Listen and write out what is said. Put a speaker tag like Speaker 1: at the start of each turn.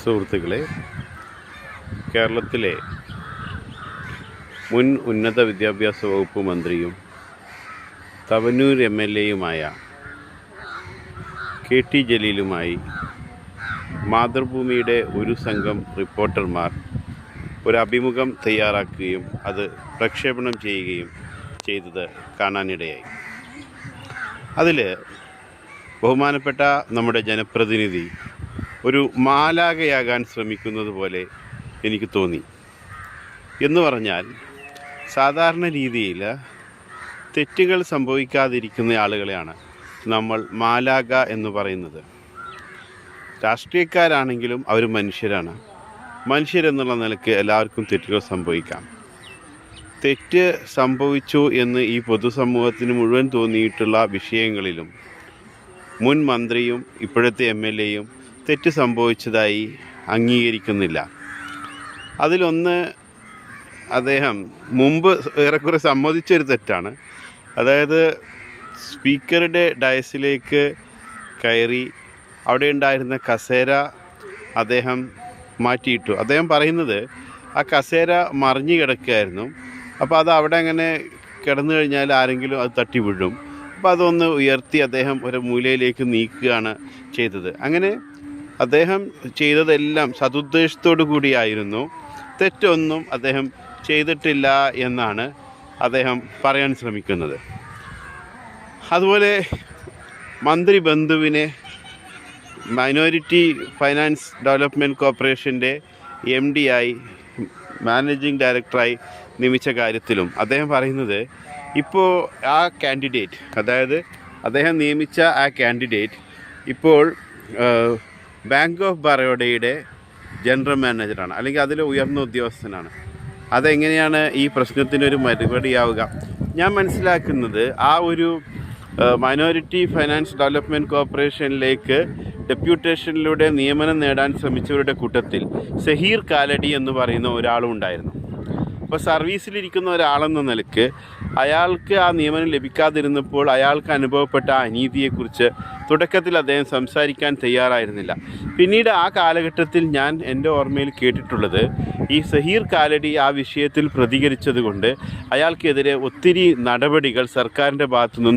Speaker 1: സുഹൃത്തുക്കളെ, കേരളത്തിലെ മുൻ ഉന്നത വിദ്യാഭ്യാസ വകുപ്പ് മന്ത്രിയും തവനൂർ MLA KT ജലീലുമായി മാതൃഭൂമിയുടെ ഒരു സംഘം റിപ്പോർട്ടർമാർ ഒരു അഭിമുഖം തയ്യാറാക്കുകയും അത് പ്രക്ഷേപണം ചെയ്യുകയും ചെയ്തത് കാണാനിടയായി. അതിൽ ബഹുമാനപ്പെട്ട നമ്മുടെ ജനപ്രതിനിധി ഒരു മാലാഖയാകാൻ ശ്രമിക്കുന്നത് പോലെ എനിക്ക് തോന്നി. എന്ന് പറഞ്ഞാൽ, സാധാരണ രീതിയിൽ തെറ്റുകൾ സംഭവിക്കാതിരിക്കുന്ന ആളുകളെയാണ് നമ്മൾ മാലാഖ എന്ന് പറയുന്നത്. രാഷ്ട്രീയക്കാരാണെങ്കിലും അവർ മനുഷ്യരാണ്. മനുഷ്യരെന്നുള്ള നിലയ്ക്ക് എല്ലാവർക്കും തെറ്റുകൾ സംഭവിക്കാം. തെറ്റ് സംഭവിച്ചു എന്ന് ഈ പൊതുസമൂഹത്തിന് മുഴുവൻ തോന്നിയിട്ടുള്ള വിഷയങ്ങളിലും മുൻ മന്ത്രിയും ഇപ്പോഴത്തെ MLAയും തെറ്റ് സംഭവിച്ചതായി അംഗീകരിക്കുന്നില്ല. അതിലൊന്ന്, അദ്ദേഹം മുമ്പ് ഏറെക്കുറെ സമ്മതിച്ചൊരു തെറ്റാണ്. അതായത് സ്പീക്കറുടെ ഡയസിലേക്ക് കയറി അവിടെ ഉണ്ടായിരുന്ന കസേര അദ്ദേഹം മാറ്റിയിട്ടു. അദ്ദേഹം പറയുന്നത് ആ കസേര മറിഞ്ഞു കിടക്കുകയായിരുന്നു. അപ്പോൾ അത് അവിടെ അങ്ങനെ കിടന്നു കഴിഞ്ഞാൽ ആരെങ്കിലും അത് തട്ടി വീഴും. അപ്പോൾ അതൊന്ന് ഉയർത്തി അദ്ദേഹം ഒരു മൂലയിലേക്ക് നീക്കുകയാണ് ചെയ്തത്. അങ്ങനെ അദ്ദേഹം ചെയ്തതെല്ലാം സതുദ്ദേശത്തോടു കൂടിയായിരുന്നു. തെറ്റൊന്നും അദ്ദേഹം ചെയ്തിട്ടില്ല എന്നാണ് അദ്ദേഹം പറയാൻ ശ്രമിക്കുന്നത്. അതുപോലെ മന്ത്രി ബന്ധുവിനെ മൈനോറിറ്റി ഫൈനാൻസ് ഡെവലപ്മെൻറ്റ് കോർപ്പറേഷൻ്റെ MD മാനേജിംഗ് ഡയറക്ടറായി നിയമിച്ച കാര്യത്തിലും അദ്ദേഹം പറയുന്നത്, ഇപ്പോൾ ആ കാൻഡിഡേറ്റ്, അതായത് അദ്ദേഹം നിയമിച്ച ആ കാൻഡിഡേറ്റ് ഇപ്പോൾ ബാങ്ക് ഓഫ് ബറോഡയുടെ ജനറൽ മാനേജറാണ്, അല്ലെങ്കിൽ അതിലെ ഉയർന്ന ഉദ്യോഗസ്ഥനാണ്. അതെങ്ങനെയാണ് ഈ പ്രശ്നത്തിനൊരു മറുപടിയാവുക? ഞാൻ മനസ്സിലാക്കുന്നത്, ആ ഒരു മൈനോറിറ്റി ഫൈനാൻസ് ഡെവലപ്മെൻറ്റ് കോർപ്പറേഷനിലേക്ക് ഡെപ്യൂട്ടേഷനിലൂടെ നിയമനം നേടാൻ ശ്രമിച്ചവരുടെ കൂട്ടത്തിൽ സഹീർ കാലടി എന്ന് പറയുന്ന ഒരാളും ഉണ്ടായിരുന്നു. അപ്പോൾ സർവീസിലിരിക്കുന്ന ഒരാളെന്ന നിലയ്ക്ക് അയാൾക്ക് ആ നിയമനം ലഭിക്കാതിരുന്നപ്പോൾ അയാൾക്ക് അനുഭവപ്പെട്ട അനീതിയെക്കുറിച്ച് തുടക്കത്തിൽ അദ്ദേഹം സംസാരിക്കാൻ തയ്യാറായിരുന്നില്ല. പിന്നീട് ആ കാലഘട്ടത്തിൽ ഞാൻ എൻ്റെ ഓർമ്മയിൽ കേട്ടിട്ടുള്ളത്, ഈ സഹീർ കാലടി ആ വിഷയത്തിൽ പ്രതികരിച്ചത് കൊണ്ട് അയാൾക്കെതിരെ ഒത്തിരി നടപടികൾ സർക്കാരിൻ്റെ ഭാഗത്തു നിന്നും